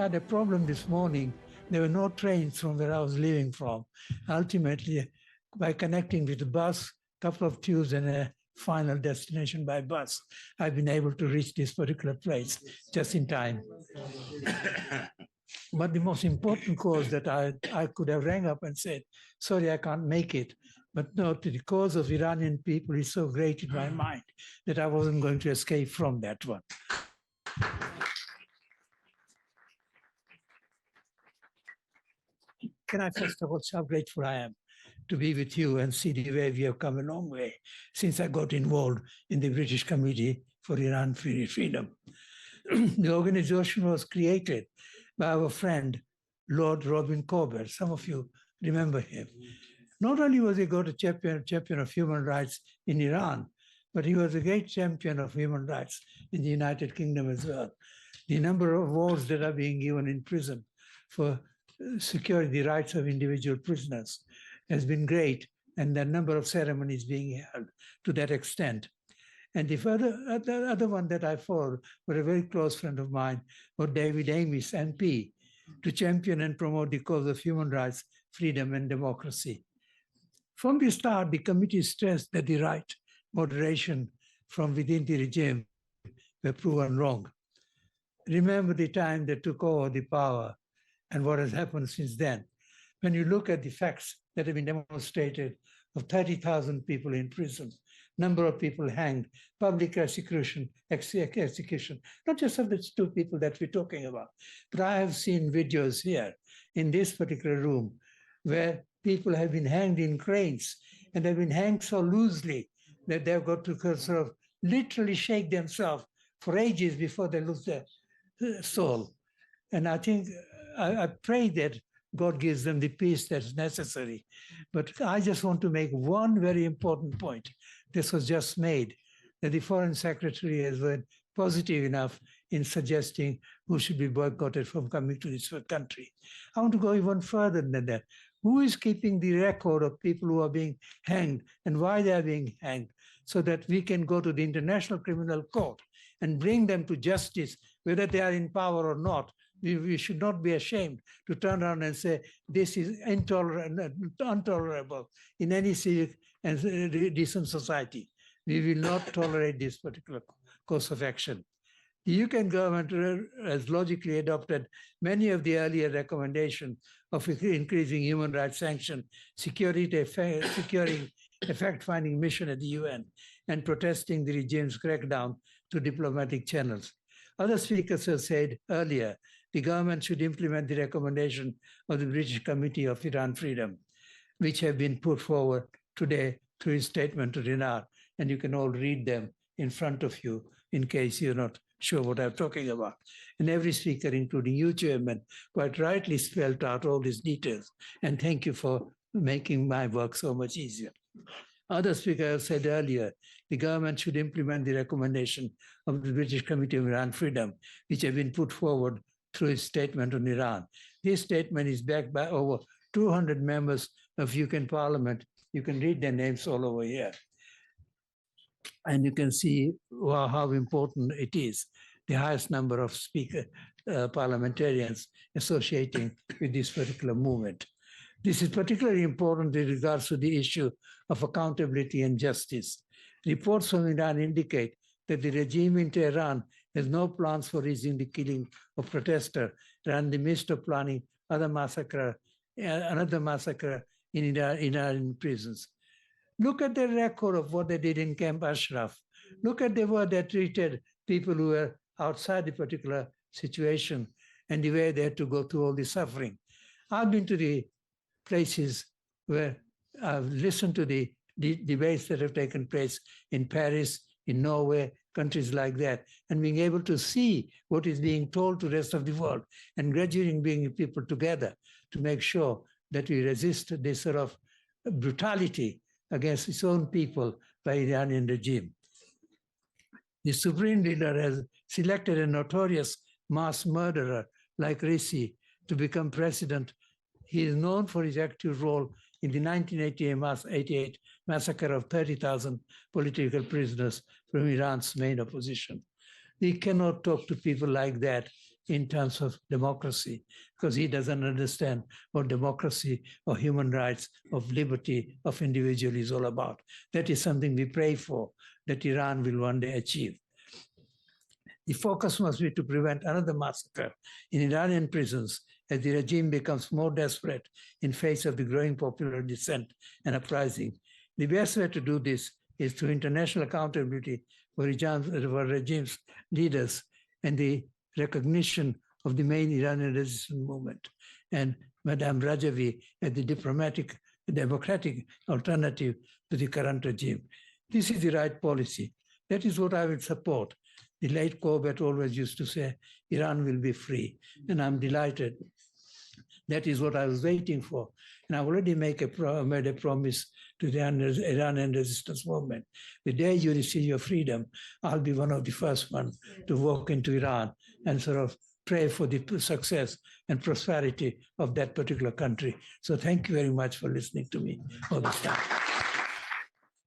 had a problem this morning. There were no trains from where I was leaving from. Ultimately, by connecting with the bus, a couple of tubes, and a final destination by bus, I've been able to reach this particular place just in time. But the most important cause that I could have rang up and said, sorry, I can't make it. But no, the cause of Iranian people is so great in my mind that I wasn't going to escape from that one. Can I first of all say how grateful I am to be with you and see the way we have come a long way since I got involved in the British Committee for Iran Freedom. The organization was created by our friend, Lord Robin Corbett. Some of you remember him. Not only was he a champion of human rights in Iran, but he was a great champion of human rights in the United Kingdom as well. The number of awards that are being given in prison for securing the rights of individual prisoners has been great, and the number of ceremonies being held to that extent. And the other one that I followed, was a very close friend of mine, was David Amis, MP, to champion and promote the cause of human rights, freedom, and democracy. From the start, the committee stressed that the right moderation from within the regime were proven wrong. Remember the time they took over the power and what has happened since then. When you look at the facts that have been demonstrated of 30,000 people in prison, number of people hanged, public execution, not just of the two people that we're talking about, but I have seen videos here in this particular room where people have been hanged in cranes, and they've been hanged so loosely that they've got to sort of literally shake themselves for ages before they lose their soul. And I think, I pray that God gives them the peace that's necessary. But I just want to make one very important point. This was just made, that the Foreign Secretary has been positive enough in suggesting who should be boycotted from coming to this country. I want to go even further than that. Who is keeping the record of people who are being hanged and why they are being hanged, so that we can go to the International Criminal Court and bring them to justice, whether they are in power or not? We should not be ashamed to turn around and say, this is intolerable in any civic and decent society. We will not tolerate this particular course of action. The UK government has logically adopted many of the earlier recommendations of increasing human rights sanctions, securing a fact-finding mission at the UN, and protesting the regime's crackdown to diplomatic channels. Other speakers have said earlier, the government should implement the recommendation of the British Committee of Iran Freedom, which have been put forward today through his statement to Dinar, and you can all read them in front of you in case you're not sure what I'm talking about. And every speaker, including you, Chairman, quite rightly spelled out all these details, and thank you for making my work so much easier. Other speakers said earlier, the government should implement the recommendation of the British Committee of Iran Freedom, which have been put forward through his statement on Iran. This statement is backed by over 200 members of UK Parliament. You can read their names all over here. And you can see how important it is, the highest number of parliamentarians associating with this particular movement. This is particularly important in regards to the issue of accountability and justice. Reports from Iran indicate that the regime in Tehran has no plans for easing the killing of protesters and in the midst of planning another massacre in Iranian prisons. Look at the record of what they did in Camp Ashraf. Look at the way they treated people who were outside the particular situation and the way they had to go through all the suffering. I've been to the places where I've listened to the debates that have taken place in Paris, in Norway, countries like that, and being able to see what is being told to the rest of the world and gradually bringing people together to make sure that we resist this sort of brutality against its own people by the Iranian regime. The supreme leader has selected a notorious mass murderer like Risi to become president. He is known for his active role in the 1988 massacre of 30,000 political prisoners from Iran's main opposition. We cannot talk to people like that in terms of democracy, because he doesn't understand what democracy or human rights, of liberty, of individual is all about. That is something we pray for, that Iran will one day achieve. The focus must be to prevent another massacre in Iranian prisons as the regime becomes more desperate in face of the growing popular dissent and uprising. The best way to do this is through international accountability for regime's leaders and the recognition of the main Iranian resistance movement and Madame Rajavi as the democratic alternative to the current regime. This is the right policy. That is what I will support. The late Corbett always used to say, Iran will be free, and I'm delighted. That is what I was waiting for. And I already made a promise to the Iranian resistance movement. The day you receive your freedom, I'll be one of the first ones to walk into Iran and sort of pray for the success and prosperity of that particular country. So thank you very much for listening to me all this time.